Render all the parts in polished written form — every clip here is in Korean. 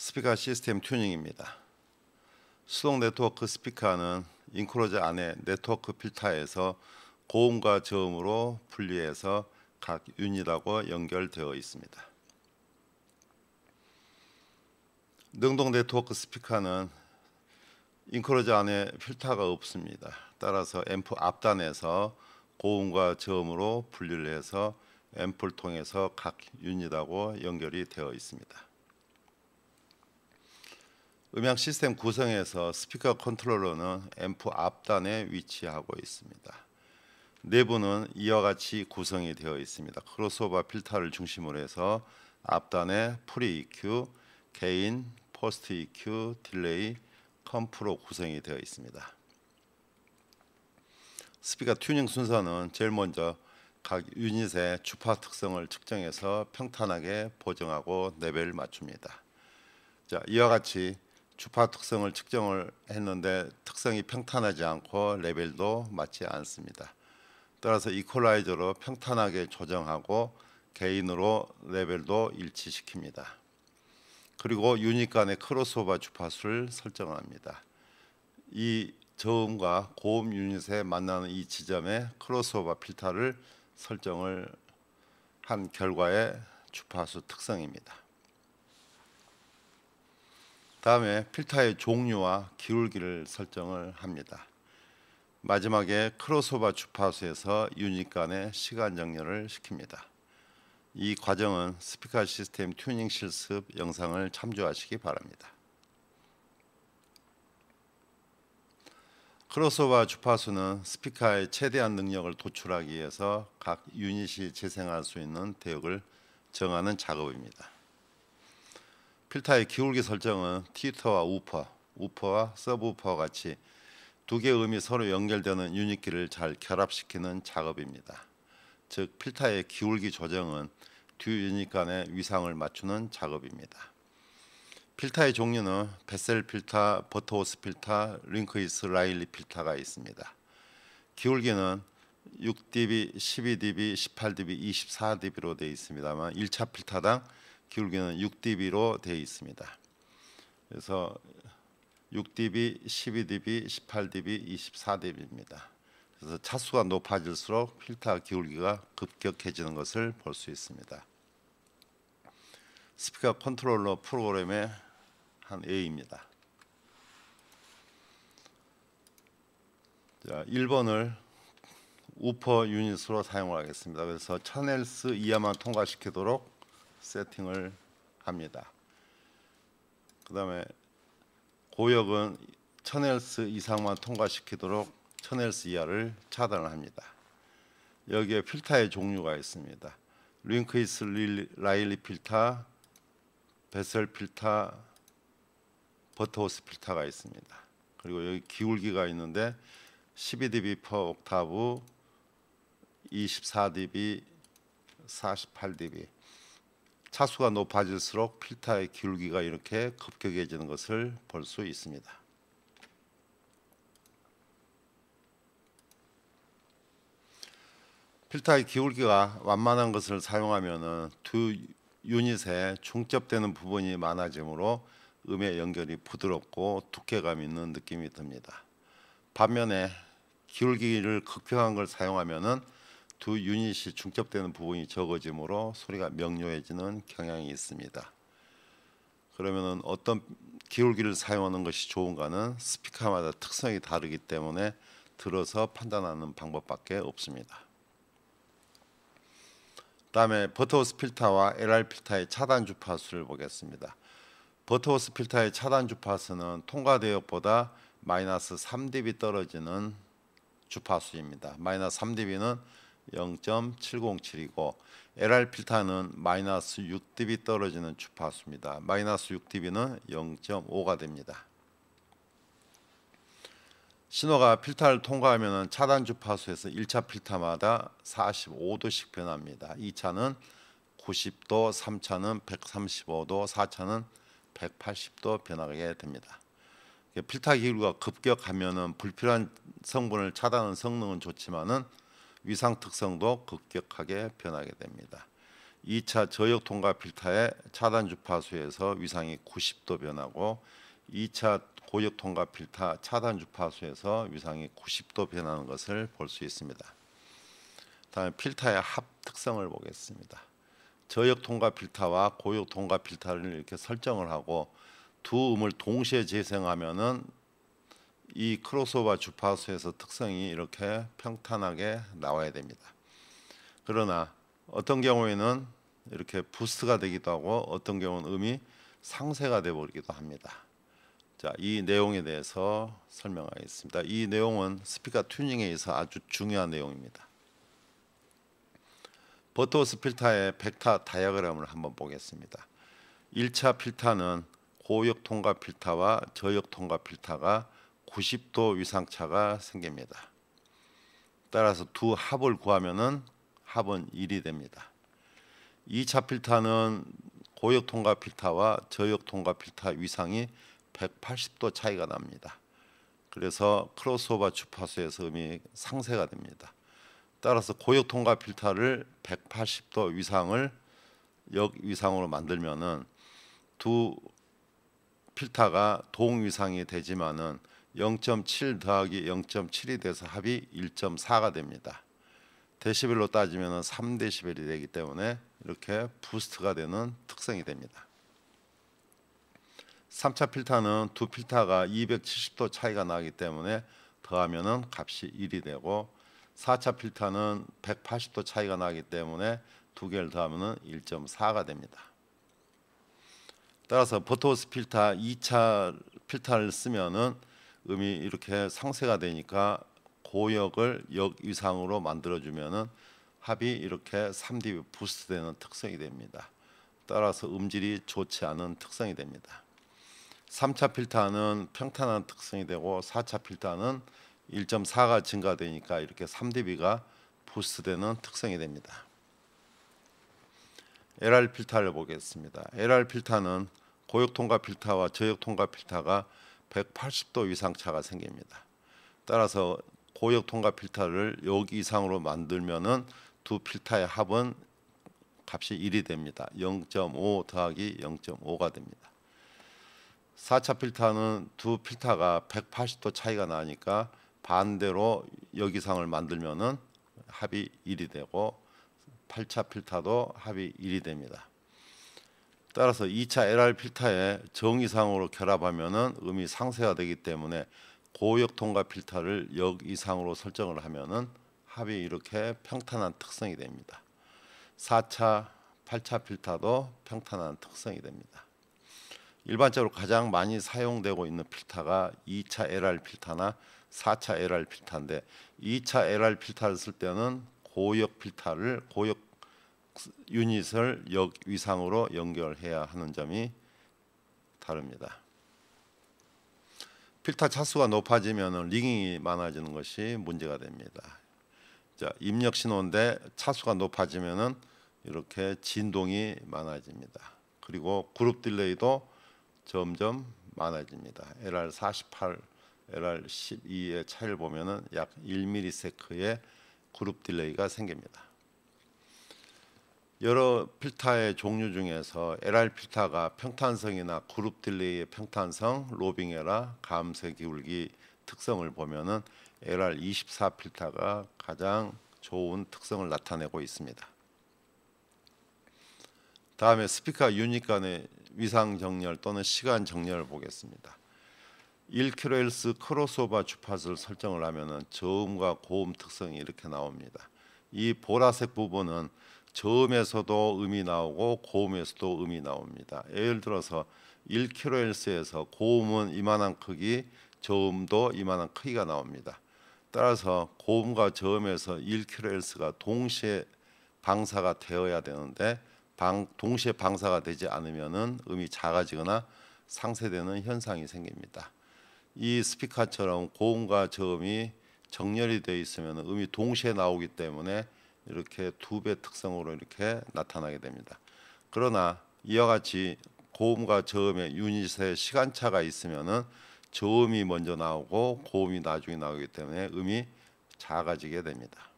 스피커 시스템 튜닝입니다. 수동 네트워크 스피커는 인크로저 안에 네트워크 필터에서 고음과 저음으로 분리해서 각 유닛하고 연결되어 있습니다. 능동 네트워크 스피커는 인크로저 안에 필터가 없습니다. 따라서 앰프 앞단에서 고음과 저음으로 분리를 해서 앰프를 통해서 각 유닛하고 연결이 되어 있습니다. 음향 시스템 구성에서 스피커 컨트롤러는 앰프 앞단에 위치하고 있습니다. 내부는 이와 같이 구성이 되어 있습니다. 크로스오버 필터를 중심으로 해서 앞단에 프리 EQ, 게인, 포스트 EQ, 딜레이, 컴프로 구성이 되어 있습니다. 스피커 튜닝 순서는 제일 먼저 각 유닛의 주파 특성을 측정해서 평탄하게 보정하고 레벨을 맞춥니다. 자, 이와 같이 주파 특성을 측정을 했는데 특성이 평탄하지 않고 레벨도 맞지 않습니다. 따라서 이퀄라이저로 평탄하게 조정하고 게인으로 레벨도 일치시킵니다. 그리고 유닛 간의 크로스오버 주파수를 설정합니다. 이 저음과 고음 유닛에 만나는 이 지점에 크로스오버 필터를 설정을 한 결과의 주파수 특성입니다. 다음에 필터의 종류와 기울기를 설정을 합니다. 마지막에 크로스오버 주파수에서 유닛 간의 시간 정렬을 시킵니다. 이 과정은 스피커 시스템 튜닝 실습 영상을 참조하시기 바랍니다. 크로스오버 주파수는 스피커의 최대한 능력을 도출하기 위해서 각 유닛이 재생할 수 있는 대역을 정하는 작업입니다. 필터의 기울기 설정은 트위터와 우퍼와 서브우퍼와 같이 두 개의 음이 서로 연결되는 유닛기를 잘 결합시키는 작업입니다. 즉 필터의 기울기 조정은 두 유닛 간의 위상을 맞추는 작업입니다. 필터의 종류는 베셀 필터, 버터호스 필터, 링크이스 라일리 필터가 있습니다. 기울기는 6dB, 12dB, 18dB, 24dB로 되어 있습니다만 1차 필터당 기울기는 6dB로 되어 있습니다. 그래서 6dB, 12dB, 18dB, 24dB입니다. 그래서 차수가 높아질수록 필터 기울기가 급격해지는 것을 볼 수 있습니다. 스피커 컨트롤러 프로그램의 한 A입니다. 자, 1번을 우퍼 유닛으로 사용을 하겠습니다. 그래서 1000Hz 이하만 통과시키도록 세팅을 합니다. 그 다음에 고역은 1000Hz 이상만 통과시키도록 1000Hz 이하를 차단을 합니다. 여기에 필터의 종류가 있습니다. 링크이스 라일리 필터, 베셀 필터, 버터호스 필터가 있습니다. 그리고 여기 기울기가 있는데 12dB per 옥타브, 24dB, 48dB. 차수가 높아질수록 필터의 기울기가 이렇게 급격해지는 것을 볼 수 있습니다. 필터의 기울기가 완만한 것을 사용하면 두 유닛에 중첩되는 부분이 많아지므로 음의 연결이 부드럽고 두께감 있는 느낌이 듭니다. 반면에 기울기를 극평한 걸 사용하면 두 유닛이 중첩되는 부분이 적어지므로 소리가 명료해지는 경향이 있습니다. 그러면 어떤 기울기를 사용하는 것이 좋은가는 스피커마다 특성이 다르기 때문에 들어서 판단하는 방법밖에 없습니다. 다음에 버터호스 필터와 LR 필터의 차단 주파수를 보겠습니다. 버터호스 필터의 차단 주파수는 통과 대역보다 마이너스 3dB 떨어지는 주파수입니다. 마이너스 3dB는 0.707이고 LR 필터는 마이너스 6dB 떨어지는 주파수입니다. 마이너스 6dB는 0.5가 됩니다. 신호가 필터를 통과하면 차단 주파수에서 1차 필터마다 45도씩 변합니다. 2차는 90도, 3차는 135도, 4차는 180도 변하게 됩니다. 필터 기울기가 급격하면 불필요한 성분을 차단하는 성능은 좋지만은 위상 특성도 급격하게 변하게 됩니다. 2차 저역 통과 필터의 차단 주파수에서 위상이 90도 변하고 2차 고역 통과 필터 차단 주파수에서 위상이 90도 변하는 것을 볼 수 있습니다. 다음에 필터의 합 특성을 보겠습니다. 저역 통과 필터와 고역 통과 필터를 이렇게 설정을 하고 두 음을 동시에 재생하면은 이 크로스오버 주파수에서 특성이 이렇게 평탄하게 나와야 됩니다. 그러나 어떤 경우에는 이렇게 부스트가 되기도 하고 어떤 경우는 음이 상쇄가 되어 버리기도 합니다. 자, 이 내용에 대해서 설명하겠습니다. 이 내용은 스피커 튜닝에 있어 아주 중요한 내용입니다. 버트워스 필터의 벡터 다이어그램을 한번 보겠습니다. 1차 필터는 고역 통과 필터와 저역 통과 필터가 90도 위상차가 생깁니다. 따라서 두 합을 구하면은 합은 1이 됩니다. 2차 필터는 고역 통과 필터와 저역 통과 필터 위상이 180도 차이가 납니다. 그래서 크로스오버 주파수에서 음이 상쇄가 됩니다. 따라서 고역 통과 필터를 180도 위상을 역 위상으로 만들면은 두 필터가 동 위상이 되지만은 0.7 더하기 0.7이 돼서 합이 1.4가 됩니다. 데시벨로 따지면 3데시벨이 되기 때문에 이렇게 부스트가 되는 특성이 됩니다. 3차 필터는 두 필터가 270도 차이가 나기 때문에 더하면은 값이 1이 되고 4차 필터는 180도 차이가 나기 때문에 두 개를 더하면은 1.4가 됩니다. 따라서 버트워스 필터 2차 필터를 쓰면은 음이 이렇게 상쇄가 되니까 고역을 역 위상으로 만들어주면은 합이 이렇게 3dB 부스트되는 특성이 됩니다. 따라서 음질이 좋지 않은 특성이 됩니다. 3차 필터는 평탄한 특성이 되고 4차 필터는 1.4가 증가되니까 이렇게 3dB가 부스트되는 특성이 됩니다. LR 필터를 보겠습니다. LR 필터는 고역 통과 필터와 저역 통과 필터가 180도 위상차가 생깁니다. 따라서 고역 통과 필터를 역 이상으로 만들면은 두 필터의 합은 값이 1이 됩니다. 0.5 더하기 0.5가 됩니다. 4차 필터는 두 필터가 180도 차이가 나니까 반대로 역 이상을 만들면은 합이 1이 되고 8차 필터도 합이 1이 됩니다. 따라서 2차 LR 필터에 정이상으로 결합하면은 음이 상쇄가 되기 때문에 고역 통과 필터를 역 이상으로 설정을 하면은 합이 이렇게 평탄한 특성이 됩니다. 4차, 8차 필터도 평탄한 특성이 됩니다. 일반적으로 가장 많이 사용되고 있는 필터가 2차 LR 필터나 4차 LR 필터인데 2차 LR 필터를 쓸 때는 고역 필터를 고역 유닛을 역 위상으로 연결해야 하는 점이 다릅니다. 필터 차수가 높아지면 링잉이 많아지는 것이 문제가 됩니다. 자, 입력 신호인데 차수가 높아지면은 이렇게 진동이 많아집니다. 그리고 그룹 딜레이도 점점 많아집니다. LR48, LR12의 차이를 보면은 약 1ms의 그룹 딜레이가 생깁니다. 여러 필터의 종류 중에서 LR 필터가 평탄성이나 그룹 딜레이의 평탄성, 로빙 에러, 감쇄 기울기 특성을 보면은 LR24 필터가 가장 좋은 특성을 나타내고 있습니다. 다음에 스피커 유닛 간의 위상 정렬 또는 시간 정렬을 보겠습니다. 1kHz 크로스오버 주파수를 설정을 하면은 저음과 고음 특성이 이렇게 나옵니다. 이 보라색 부분은 저음에서도 음이 나오고 고음에서도 음이 나옵니다. 예를 들어서 1kHz에서 고음은 이만한 크기, 저음도 이만한 크기가 나옵니다. 따라서 고음과 저음에서 1kHz가 동시에 방사가 되어야 되는데 동시에 방사가 되지 않으면은 음이 작아지거나 상쇄되는 현상이 생깁니다. 이 스피커처럼 고음과 저음이 정렬이 되어 있으면 음이 동시에 나오기 때문에 이렇게 두 배 특성으로 이렇게 나타나게 됩니다. 그러나 이와 같이 고음과 저음의 유닛의 시간차가 있으면은 저음이 먼저 나오고 고음이 나중에 나오기 때문에 음이 작아지게 됩니다.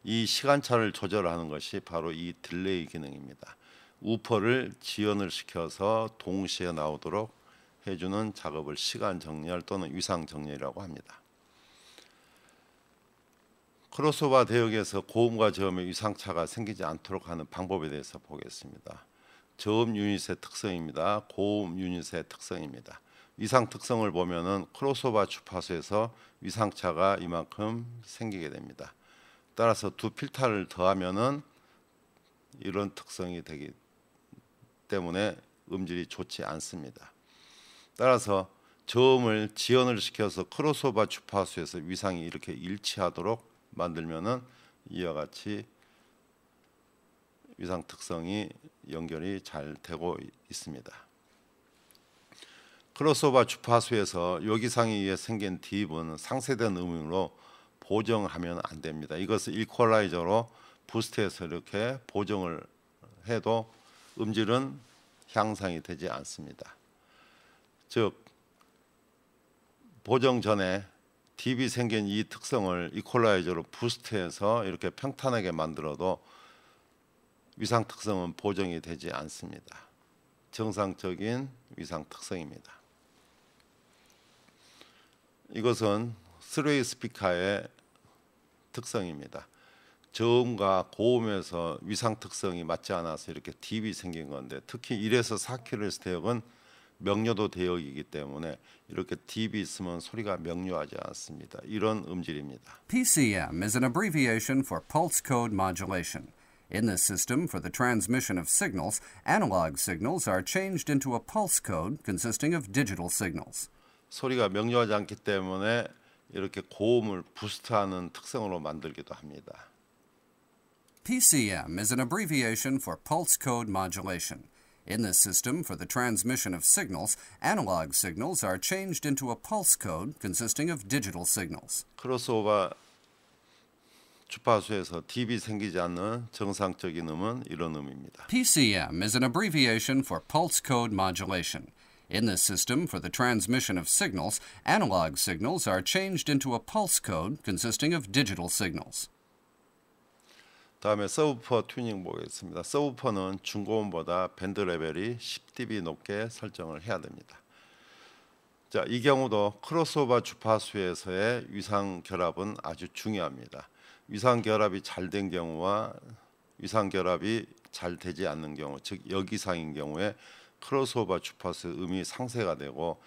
이 시간차를 조절하는 것이 바로 이 딜레이 기능입니다. 우퍼를 지연을 시켜서 동시에 나오도록 해주는 작업을 시간 정렬 또는 위상 정렬이라고 합니다. 크로스오버 대역에서 고음과 저음의 위상차가 생기지 않도록 하는 방법에 대해서 보겠습니다. 저음 유닛의 특성입니다. 고음 유닛의 특성입니다. 위상 특성을 보면은 크로스오버 주파수에서 위상차가 이만큼 생기게 됩니다. 따라서 두 필터를 더하면은 이런 특성이 되기 때문에 음질이 좋지 않습니다. 따라서 저음을 지연을 시켜서 크로스오버 주파수에서 위상이 이렇게 일치하도록 만들면은 이와 같이 위상 특성이 연결이 잘 되고 있습니다. 크로스오버 주파수에서 요기상에 의해 생긴 딥은 상쇄된 음으로 보정하면 안 됩니다. 이것을 이퀄라이저로 부스트해서 이렇게 보정을 해도 음질은 향상이 되지 않습니다. 즉 보정 전에 딥이 생긴 이 특성을 이퀄라이저로 부스트해서 이렇게 평탄하게 만들어도 위상 특성은 보정이 되지 않습니다. 정상적인 위상 특성입니다. 이것은 3웨이 스피커의 특성입니다. 저음과 고음에서 위상 특성이 맞지 않아서 이렇게 딥이 생긴 건데, 특히 1에서 4kHz 대역은 명료도 대역이기 때문에 이렇게 딥이 있으면 소리가 명료하지 않습니다. 이런 음질입니다. PCM is an abbreviation for Pulse Code Modulation. In this system, for the transmission of signals, analog signals are changed into a pulse code consisting of digital signals. 소리가 명료하지 않기 때문에 이렇게 고음을 부스트하는 특성으로 만들기도 합니다. PCM is an abbreviation for Pulse Code Modulation. In this system, for the transmission of signals, analog signals are changed into a pulse code consisting of digital signals. 크로스오버 주파수에서 딥이 생기지 않는 정상적인 음은 이런 음입니다. PCM is an abbreviation for Pulse Code Modulation. In this system, for the transmission of signals, analog signals are changed into a pulse code consisting of digital signals. 다음에 서브우퍼 튜닝 보겠습니다. 서브우퍼는 중고음보다 밴드 레벨이 10dB 높게 설정을 해야 됩니다. 자, 이 경우도 크로스오버 주파수에서의 위상 결합은 아주 중요합니다. 위상 결합이 잘 된 경우와 위상 결합이 잘 되지 않는 경우, 즉 역이상인 경우에 크로스오버 주파수 음이 상쇄가 되고,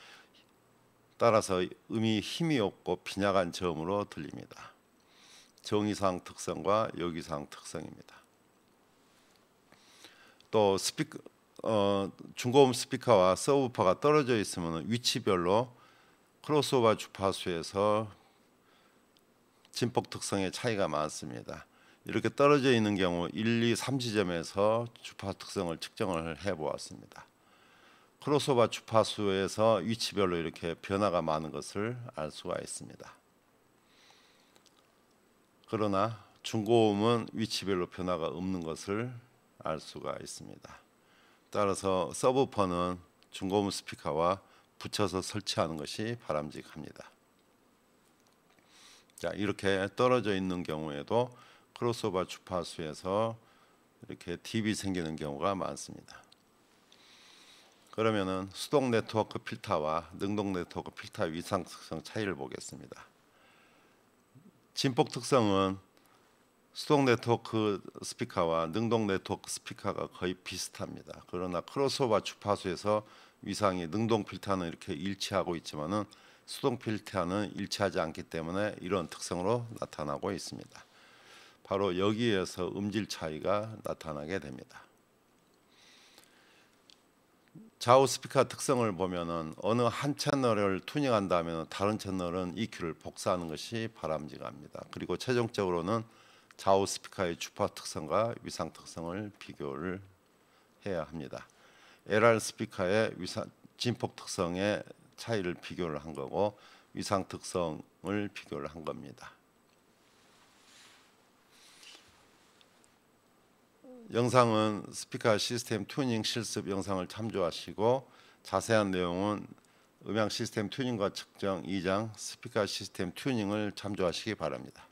따라서 음이 힘이 없고 빈약한 저음으로 들립니다. 정이상 특성과 역이상 특성입니다. 또 중고음 스피커와 서브우퍼가 떨어져 있으면 위치별로 크로스오버 주파수에서 진폭 특성의 차이가 많습니다. 이렇게 떨어져 있는 경우 1, 2, 3지점에서 주파수 특성을 측정을 해보았습니다. 크로스오버 주파수에서 위치별로 이렇게 변화가 많은 것을 알 수가 있습니다. 그러나 중고음은 위치별로 변화가 없는 것을 알 수가 있습니다. 따라서 서브우퍼는 중고음 스피커와 붙여서 설치하는 것이 바람직합니다. 자, 이렇게 떨어져 있는 경우에도 크로스오버 주파수에서 이렇게 딥이 생기는 경우가 많습니다. 그러면은 수동 네트워크 필터와 능동 네트워크 필터의 위상 특성 차이를 보겠습니다. 진폭 특성은 수동 네트워크 스피커와 능동 네트워크 스피커가 거의 비슷합니다. 그러나 크로스오버 주파수에서 위상이 능동 필터는 이렇게 일치하고 있지만은 수동 필터는 일치하지 않기 때문에 이런 특성으로 나타나고 있습니다. 바로 여기에서 음질 차이가 나타나게 됩니다. 좌우 스피커 특성을 보면은 어느 한 채널을 튜닝한 다음에 다른 채널은 EQ를 복사하는 것이 바람직합니다. 그리고 최종적으로는 좌우 스피커의 주파 특성과 위상 특성을 비교를 해야 합니다. LR 스피커의 진폭 특성의 차이를 비교를 한 거고 위상 특성을 비교를 한 겁니다. 영상은 스피커 시스템 튜닝 실습 영상을 참조하시고 자세한 내용은 음향 시스템 튜닝과 측정 2장 스피커 시스템 튜닝을 참조하시기 바랍니다.